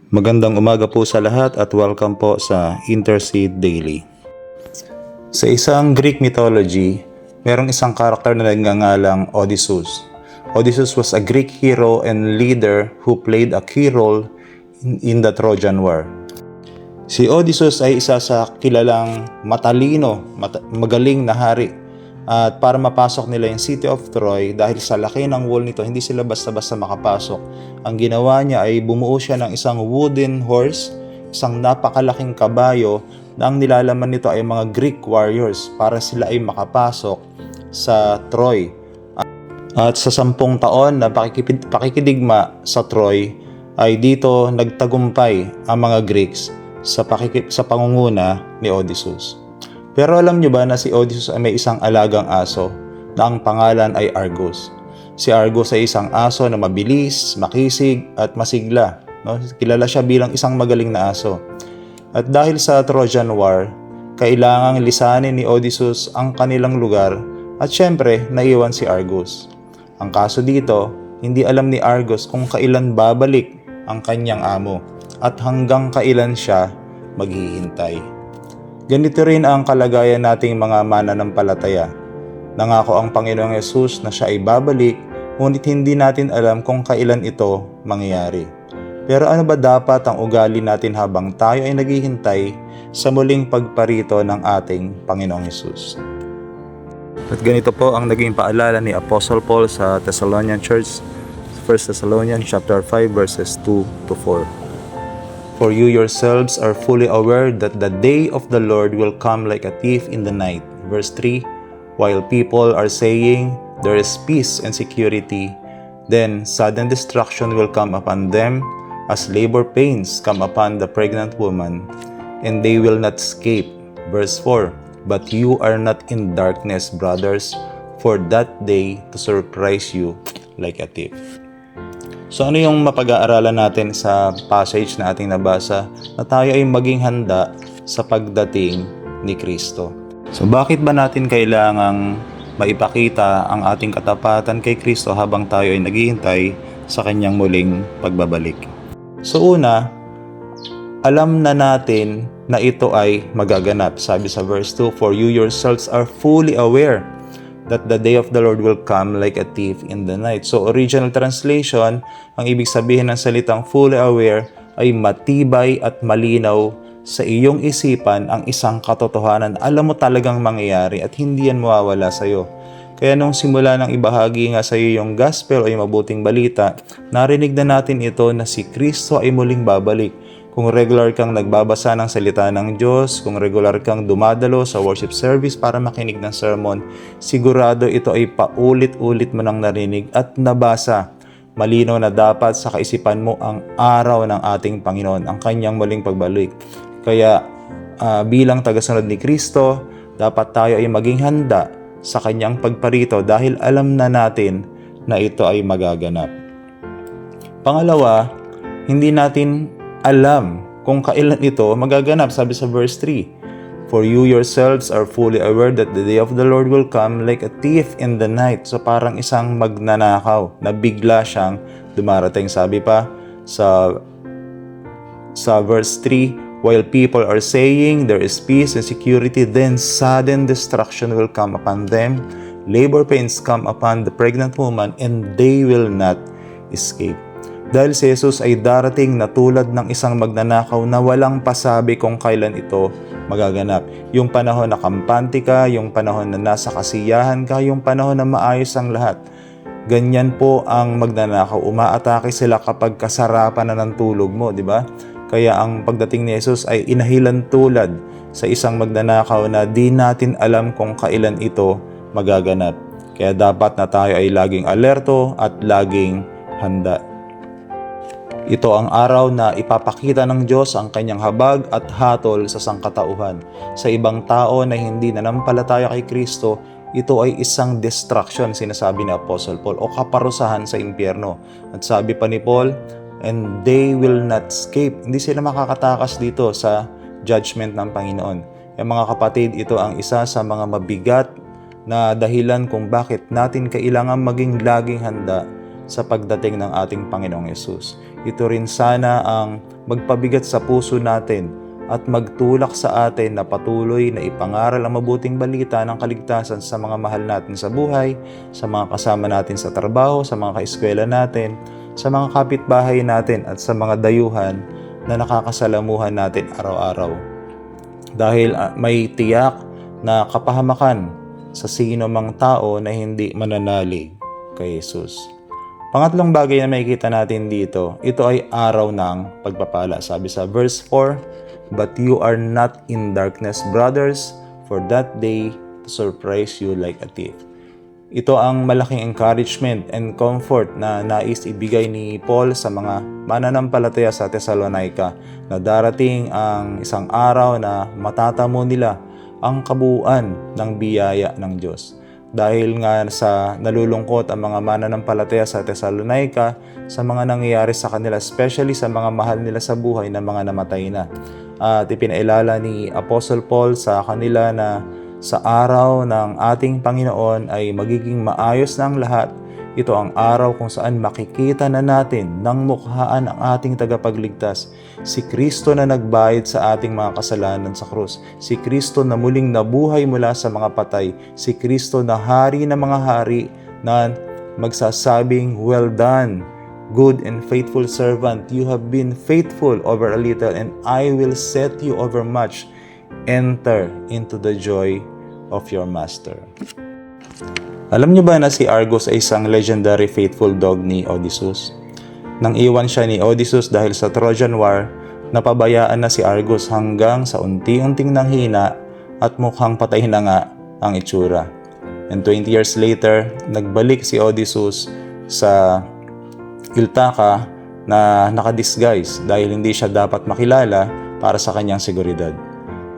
Magandang umaga po sa lahat at welcome po sa Intercede Daily. Sa isang Greek mythology, merong isang karakter na nagngangalang Odysseus. Odysseus was a Greek hero and leader who played a key role in the Trojan War. Si Odysseus ay isa sa kilalang matalino, magaling na hari. At para mapasok nila yung City of Troy, dahil sa laki ng wall nito, hindi sila basta-basta makapasok. Ang ginawa niya ay bumuo siya ng isang wooden horse, isang napakalaking kabayo na ang nilalaman nito ay mga Greek warriors para sila ay makapasok sa Troy. At sa 10 taon na pakikidigma sa Troy, ay dito nagtagumpay ang mga Greeks sa pangunguna ni Odysseus. Pero alam nyo ba na si Odysseus ay may isang alagang aso na ang pangalan ay Argos. Si Argos ay isang aso na mabilis, makisig at masigla. Kilala siya bilang isang magaling na aso. At dahil sa Trojan War, kailangang lisanin ni Odysseus ang kanilang lugar at syempre naiwan si Argos. Ang kaso dito, hindi alam ni Argos kung kailan babalik ang kanyang amo at hanggang kailan siya maghihintay. Ganito rin ang kalagayan nating mga mananampalataya. Nangako ang Panginoong Yesus na siya ay babalik, ngunit hindi natin alam kung kailan ito mangyayari. Pero ano ba dapat ang ugali natin habang tayo ay naghihintay sa muling pagparito ng ating Panginoong Yesus? At ganito po ang naging paalala ni Apostle Paul sa Thessalonian Church, 1 Thessalonians chapter 5 verses 2 to 4. For you yourselves are fully aware that the day of the Lord will come like a thief in the night. Verse 3, while people are saying there is peace and security, then sudden destruction will come upon them as labor pains come upon the pregnant woman, and they will not escape. Verse 4, but you are not in darkness, brothers, for that day to surprise you like a thief. So ano yung mapag-aaralan natin sa passage na ating nabasa na tayo ay maging handa sa pagdating ni Kristo? So bakit ba natin kailangang maipakita ang ating katapatan kay Kristo habang tayo ay naghihintay sa kanyang muling pagbabalik? So una, alam na natin na ito ay magaganap. Sabi sa verse 2, for you yourselves are fully aware that the day of the Lord will come like a thief in the night. So original translation, ang ibig sabihin ng salitang fully aware ay matibay at malinaw sa iyong isipan ang isang katotohanan. Alam mo talagang mangyayari at hindi yan mawawala sa iyo. Kaya nung simula ng ibahagi nga sa iyo yung gospel o yung mabuting balita, narinig na natin ito na si Kristo ay muling babalik. Kung regular kang nagbabasa ng salita ng Diyos, kung regular kang dumadalo sa worship service para makinig ng sermon, sigurado ito ay paulit-ulit mo nang narinig at nabasa. Malinaw na dapat sa kaisipan mo ang araw ng ating Panginoon, ang kanyang muling pagbalik. Kaya bilang tagasunod ni Kristo, dapat tayo ay maging handa sa kanyang pagparito dahil alam na natin na ito ay magaganap. Pangalawa, hindi natin alam kung kailan ito magaganap. Sabi sa verse 3, for you yourselves are fully aware that the day of the Lord will come like a thief in the night. So parang isang magnanakaw na bigla siyang dumarating. Sabi pa sa verse 3, while people are saying there is peace and security, then sudden destruction will come upon them. Labor pains come upon the pregnant woman, and they will not escape. Dahil si Jesus ay darating na tulad ng isang magnanakaw na walang pasabi kung kailan ito magaganap. Yung panahon na kampante ka, yung panahon na nasa kasiyahan ka, yung panahon na maayos ang lahat. Ganyan po ang magnanakaw. Umaatake sila kapag kasarapan na ng tulog mo, di ba? Kaya ang pagdating ni Jesus ay inahilan tulad sa isang magnanakaw na di natin alam kung kailan ito magaganap. Kaya dapat na tayo ay laging alerto at laging handa. Ito ang araw na ipapakita ng Diyos ang kanyang habag at hatol sa sangkatauhan. Sa ibang tao na hindi nanampalataya kay Kristo, ito ay isang destruction, sinasabi ni Apostle Paul, o kaparusahan sa impyerno. At sabi pa ni Paul, and they will not escape. Hindi sila makakatakas dito sa judgment ng Panginoon. Mga kapatid, ito ang isa sa mga mabigat na dahilan kung bakit natin kailangan maging laging handa sa pagdating ng ating Panginoong Yesus. Ito rin sana ang magpabigat sa puso natin at magtulak sa atin na patuloy na ipangaral ang mabuting balita ng kaligtasan sa mga mahal natin sa buhay, sa mga kasama natin sa trabaho, sa mga kaeskwela natin, sa mga kapitbahay natin at sa mga dayuhan na nakakasalamuhan natin araw-araw. Dahil may tiyak na kapahamakan sa sino mang tao na hindi mananalig kay Jesus. Pangatlong bagay na makikita natin dito, ito ay araw ng pagpapala. Sabi sa verse 4, "But you are not in darkness, brothers, for that day to surprise you like a thief." Ito ang malaking encouragement and comfort na nais ibigay ni Paul sa mga mananampalataya sa Thessalonica na darating ang isang araw na matatamo nila ang kabuuan ng biyaya ng Diyos. Dahil nga sa nalulungkot ang mga mananampalataya sa Thessalonica sa mga nangyayari sa kanila, especially sa mga mahal nila sa buhay na mga namatay na. At ipinailala ni Apostle Paul sa kanila na sa araw ng ating Panginoon ay magiging maayos na ang lahat. Ito ang araw kung saan makikita na natin ng mukhaan ang ating tagapagligtas, si Kristo na nagbayad sa ating mga kasalanan sa krus, si Kristo na muling nabuhay mula sa mga patay, si Kristo na hari ng mga hari na magsasabing, "Well done, good and faithful servant, you have been faithful over a little and I will set you over much. Enter into the joy of your master." Alam niyo ba na si Argos ay isang legendary faithful dog ni Odysseus? Nang iwan siya ni Odysseus dahil sa Trojan War, napabayaan na si Argos hanggang sa unti-unting nanghina at mukhang patay na nga ang itsura. And 20 years later, nagbalik si Odysseus sa Ithaca na nakadisguise dahil hindi siya dapat makilala para sa kanyang seguridad.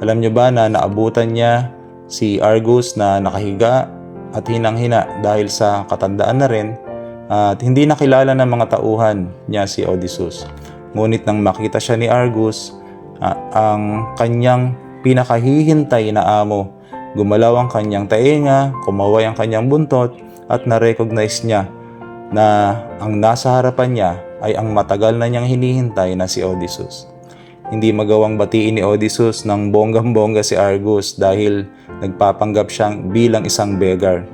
Alam niyo ba na naabutan niya si Argos na nakahiga at hinang-hina dahil sa katandaan na rin at hindi nakilala ng mga tauhan niya si Odysseus. Ngunit nang makita siya ni Argos, ang kanyang pinakahihintay na amo, gumalaw ang kanyang tainga, kumaway ang kanyang buntot at na-recognize niya na ang nasa harapan niya ay ang matagal na niyang hinihintay na si Odysseus. Hindi magawang batiin ni Odysseus ng bonggang-bongga si Argos dahil nagpapanggap siyang bilang isang beggar.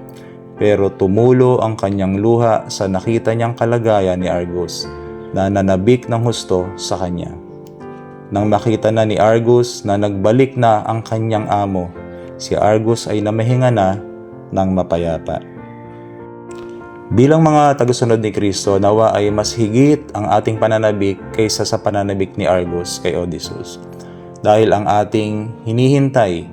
Pero tumulo ang kanyang luha sa nakita niyang kalagayan ni Argos na nanabik ng husto sa kanya. Nang makita na ni Argos na nagbalik na ang kanyang amo, si Argos ay namahinga na ng mapayapa. Bilang mga tagasunod ni Kristo, nawa ay mas higit ang ating pananabik kaysa sa pananabik ni Argos kay Odysseus. Dahil ang ating hinihintay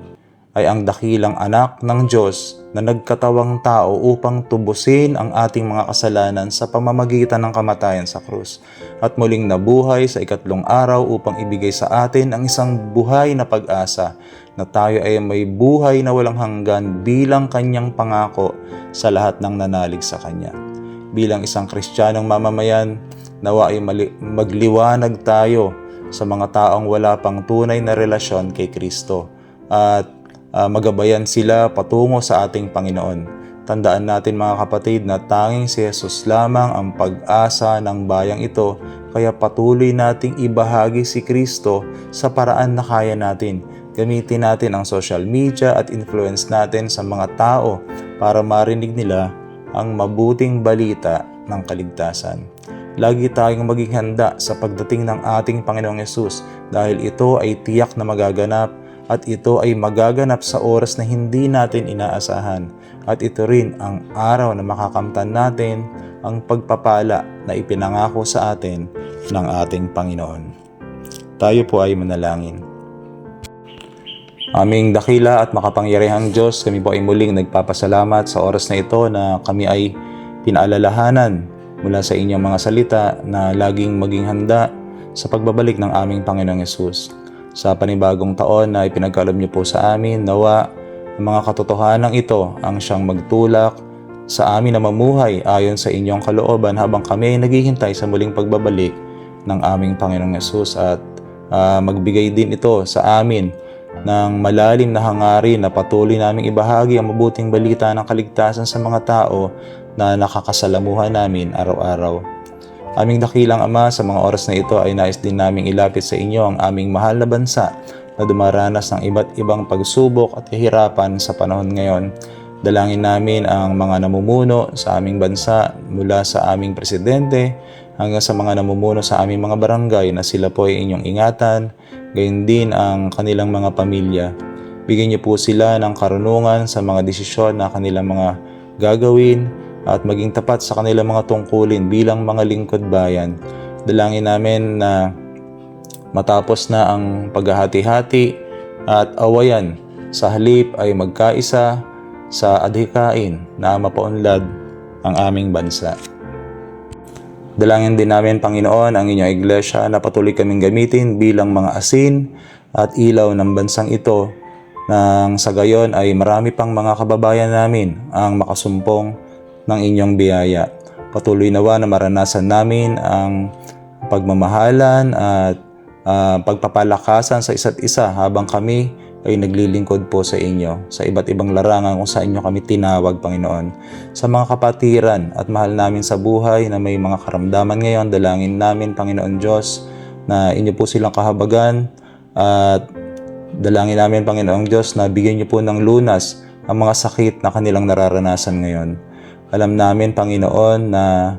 ay ang dakilang anak ng Diyos na nagkatawang tao upang tubusin ang ating mga kasalanan sa pamamagitan ng kamatayan sa krus at muling nabuhay sa ikatlong araw upang ibigay sa atin ang isang buhay na pag-asa na tayo ay may buhay na walang hanggan bilang kanyang pangako sa lahat ng nanalig sa kanya. Bilang isang Kristiyanong mamamayan, nawa ay magliwanag tayo sa mga taong wala pang tunay na relasyon kay Kristo at magabayan sila patungo sa ating Panginoon. Tandaan natin mga kapatid na tanging si Jesus lamang ang pag-asa ng bayang ito, kaya patuloy nating ibahagi si Kristo sa paraan na kaya natin. Gamitin natin ang social media at influence natin sa mga tao para marinig nila ang mabuting balita ng kaligtasan. Lagi tayong maging handa sa pagdating ng ating Panginoong Yesus dahil ito ay tiyak na magaganap at ito ay magaganap sa oras na hindi natin inaasahan. At ito rin ang araw na makakamtan natin ang pagpapala na ipinangako sa atin ng ating Panginoon. Tayo po ay manalangin. Aming dakila at makapangyarihang Diyos, kami po ay muling nagpapasalamat sa oras na ito na kami ay pinaalalahanan mula sa inyong mga salita na laging maging handa sa pagbabalik ng aming Panginoong Yesus. Sa panibagong taon na ipinagkaloob niyo po sa amin, nawa ang mga katotohanan ito ang siyang magtulak sa amin na mamuhay ayon sa inyong kalooban habang kami ay naghihintay sa muling pagbabalik ng aming Panginoong Yesus at magbigay din ito sa amin ng malalim na hangarin na patuloy naming ibahagi ang mabuting balita ng kaligtasan sa mga tao na nakakasalamuhan namin araw-araw. Aming dakilang Ama, sa mga oras na ito ay nais din naming ilapit sa inyo ang aming mahal na bansa na dumaranas ng iba't ibang pagsubok at kahirapan sa panahon ngayon. Dalangin namin ang mga namumuno sa aming bansa mula sa aming presidente hanggang sa mga namumuno sa aming mga barangay na sila po ay inyong ingatan, gayon din ang kanilang mga pamilya. Bigyan niyo po sila ng karunungan sa mga desisyon na kanilang mga gagawin at maging tapat sa kanilang mga tungkulin bilang mga lingkod bayan. Dalangin namin na matapos na ang paghahati-hati at awayan, sa halip ay magkaisa sa adhikain na mapaunlad ang aming bansa. Dalangin din namin, Panginoon, ang inyong iglesia na patuloy kaming gamitin bilang mga asin at ilaw ng bansang ito, nang sa gayon ay marami pang mga kababayan namin ang makasumpong ng inyong biyaya. Patuloy nawa na maranasan namin ang pagmamahalan at pagpapalakasan sa isa't isa habang kami ay naglilingkod po sa inyo sa iba't ibang larangan kung saan inyo kami tinawag, Panginoon. Sa mga kapatiran at mahal namin sa buhay na may mga karamdaman ngayon, dalangin namin, Panginoon Diyos, na inyo po silang kahabagan, at dalangin namin, Panginoong Diyos, na bigyan niyo po ng lunas ang mga sakit na kanilang nararanasan ngayon. Alam namin, Panginoon, na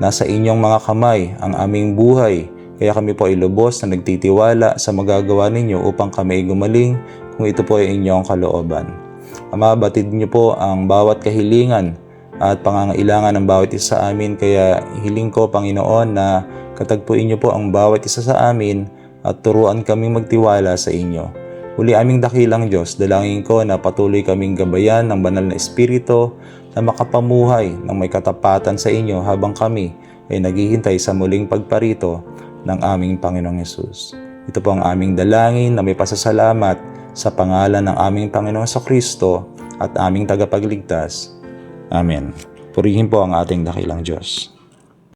nasa inyong mga kamay ang aming buhay, kaya kami po ay lubos na nagtitiwala sa magagawa ninyo upang kami ay gumaling kung ito po ay inyong kalooban. Ama, batid niyo po ang bawat kahilingan at pangangailangan ng bawat isa sa amin, kaya hiling ko, Panginoon, na katagpuin niyo po ang bawat isa sa amin at turuan kaming magtiwala sa inyo. Uli aming dakilang Diyos, dalangin ko na patuloy kaming gabayan ng banal na Espiritu na makapamuhay ng may katapatan sa inyo habang kami ay naghihintay sa muling pagparito ng aming Panginoong Hesus. Ito po ang aming dalangin na may pasasalamat sa pangalan ng aming Panginoong Kristo at aming tagapagligtas. Amen. Purihin po ang ating dakilang Diyos.